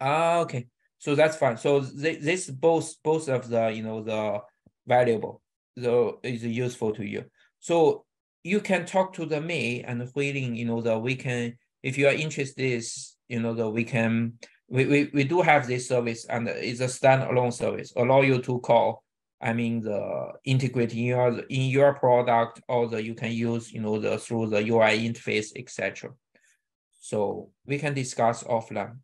Okay, so that's fine. So this both of the the valuable, so is useful to you. So you can talk to the me and Huiling, we can, if you are interested, we do have this service, and it's a standalone service, allow you to call. I mean, the integrate in your product, or you can use through the UI interface, etc. So we can discuss offline.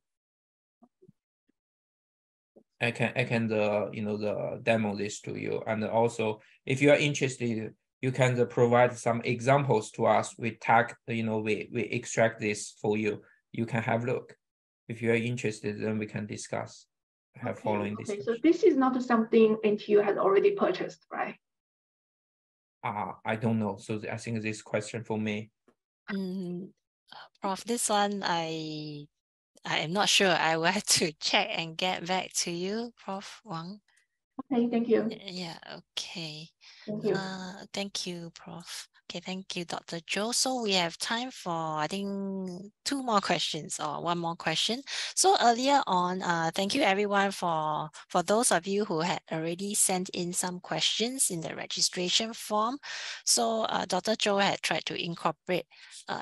I can the demo this to you, and also if you are interested, you can provide some examples to us. We tag, we extract this for you. You can have a look. If you are interested, then we can discuss. Following this. Okay, so this is not something NTU has already purchased, right? I don't know. So I think this question for me. Prof, this one I am not sure. I will have to check and get back to you, Prof. Wang. Okay, thank you. Yeah, okay. Thank you. Thank you, Prof. Okay, thank you, Dr. Zhou. So we have time for, I think, 2 more questions or 1 more question. So earlier on, thank you everyone for those of you who had already sent in some questions in the registration form. So Dr. Zhou had tried to incorporate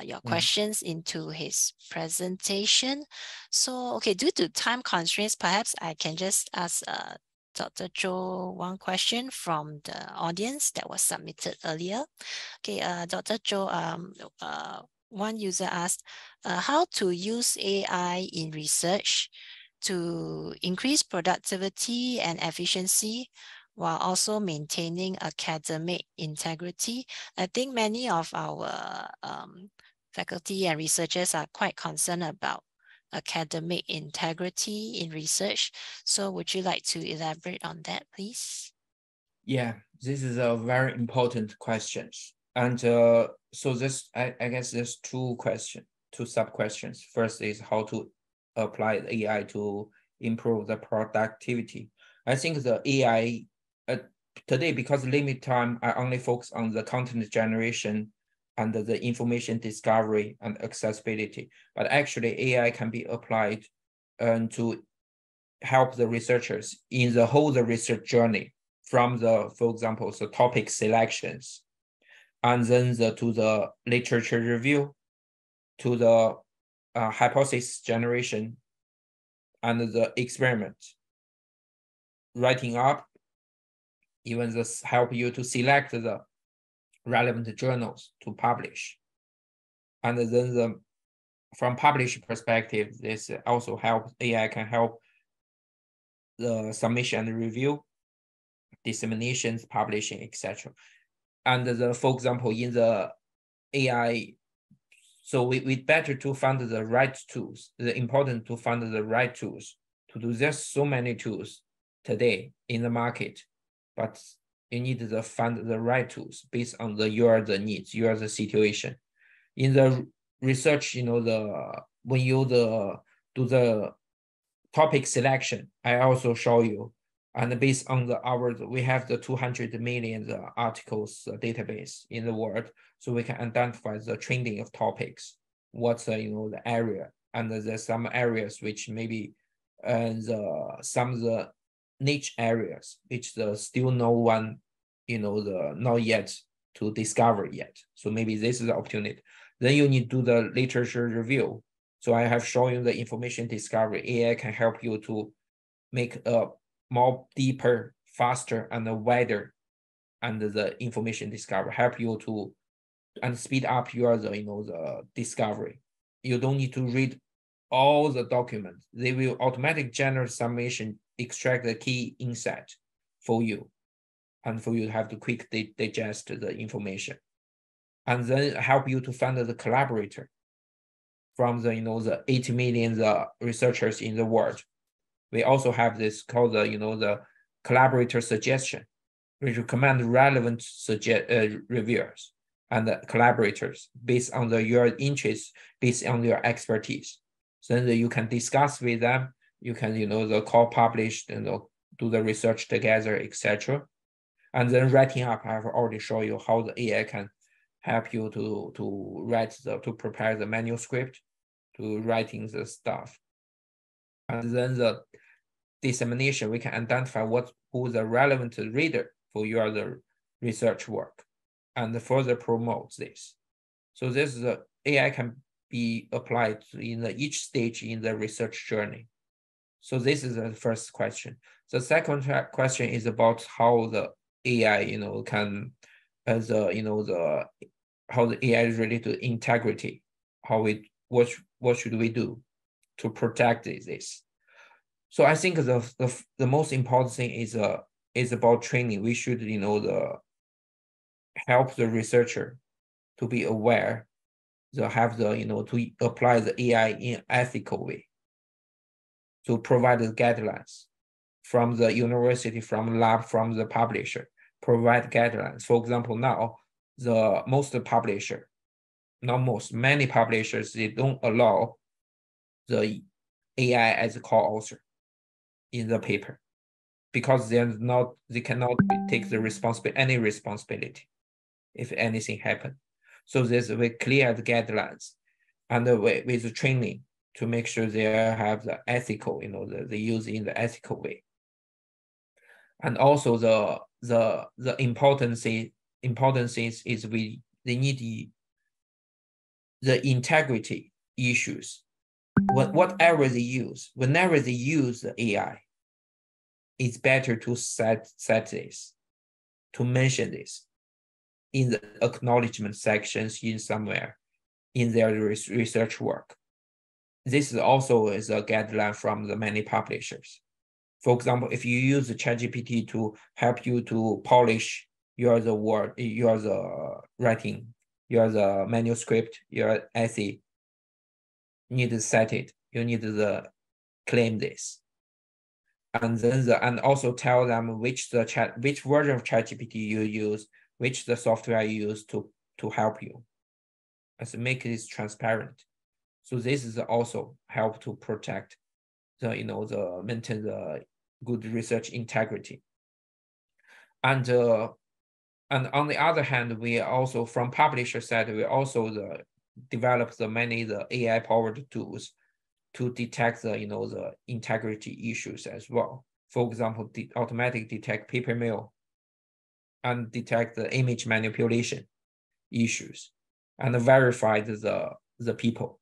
your questions into his presentation. So, okay, due to time constraints, perhaps I can just ask Dr. Zhou one question from the audience that was submitted earlier. Okay, Dr. Zhou, one user asked, how to use AI in research to increase productivity and efficiency while also maintaining academic integrity. I think many of our faculty and researchers are quite concerned about academic integrity in research. So would you like to elaborate on that, please? Yeah, this is a very important question. And so this, I guess there's 2 sub-questions. First is how to apply the AI to improve the productivity. I think the AI today, because limited time, I only focus on the content generation and the information discovery and accessibility. But actually, AI can be applied to help the researchers in the whole research journey, from for example, the topic selections, and then to the literature review, to the hypothesis generation, and the experiment writing up, even help you to select relevant journals to publish. And then from publisher perspective, this also helps, AI can help the submission and review, disseminations, publishing, etc. And for example, in the AI, so we better to find the right tools. The important to find the right tools to do. There's so many tools today in the market, but you need to find the right tools based on your needs, the situation. In the research, when you do the topic selection, I also show you, and based on we have the 200 million articles database in the world, so we can identify the trending of topics, what's the area, and there's some areas which maybe some of the niche areas which still no one not yet to discover yet. So maybe this is the opportunity. Then you need to do the literature review. So I have shown you the information discovery. AI can help you to make a more deeper, faster, and wider, and the information discovery help you to and speed up your the discovery. You don't need to read all the documents. They will automatically generate summation, extract the key insight for you, and for you to have to quickly digest the information, and then help you to find the collaborator from the 80 million researchers in the world. We also have this called the collaborator suggestion. We recommend relevant reviewers and collaborators based on your interests, based on your expertise. So then you can discuss with them. You can the co-publish, do the research together, etc. And then writing up, I've already shown you how the AI can help you to prepare the manuscript, to writing the stuff. And then the dissemination, we can identify who the relevant reader for your research work, and further promote this. So this AI can be applied in each stage in the research journey. So this is the first question. The second question is about how the AI, can, how the AI is related to integrity. What should we do to protect this? So I think the most important thing is about training. We should help the researcher to be aware, to have to apply the AI in ethical way, to provide the guidelines from the university, from lab, from the publisher, provide guidelines. For example, now many publishers, they don't allow the AI as a co-author in the paper, because they cannot take any responsibility if anything happens. So there's clear guidelines and with the training to make sure they have the ethical, they use in the ethical way. And also the importance is they need the integrity issues. Whenever they use the AI, it's better to set this, to mention this in the acknowledgement sections in somewhere in their research work. This is also a guideline from the many publishers. For example, if you use the ChatGPT to help you to polish your writing, your manuscript, your essay, you need to set it. You need to claim this, and then and also tell them which version of ChatGPT you use, which the software you use to help you, as make this transparent. So this is also help to protect maintain the good research integrity. And on the other hand, we also, from publisher side, we also develop many AI powered tools to detect the integrity issues as well. For example, automatic detect paper mill and detect the image manipulation issues and verify the people.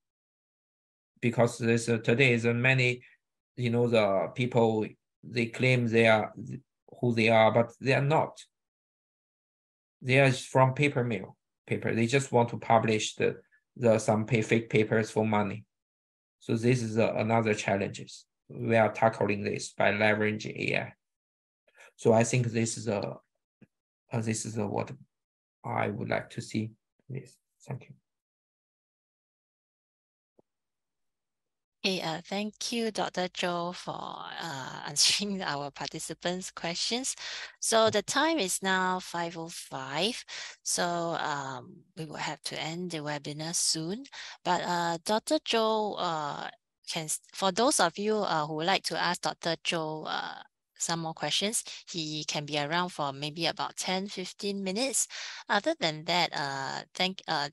Because today is many, the people, they claim they are who they are, but they are not. They are from paper mill paper. They just want to publish some fake papers for money. So this is another challenges. We are tackling this by leveraging AI. So I think this is what I would like to see. Yes, thank you. Okay, thank you, Dr. Zhou, for answering our participants' questions. So the time is now 5:05. So we will have to end the webinar soon. But Dr. Zhou, for those of you who would like to ask Dr. Zhou some more questions, he can be around for maybe about 10-15 minutes. Other than that,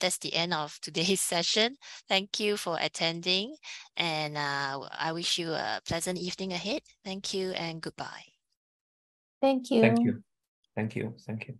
that's the end of today's session. Thank you for attending, and I wish you a pleasant evening ahead. Thank you and goodbye. Thank you. Thank you. Thank you. Thank you.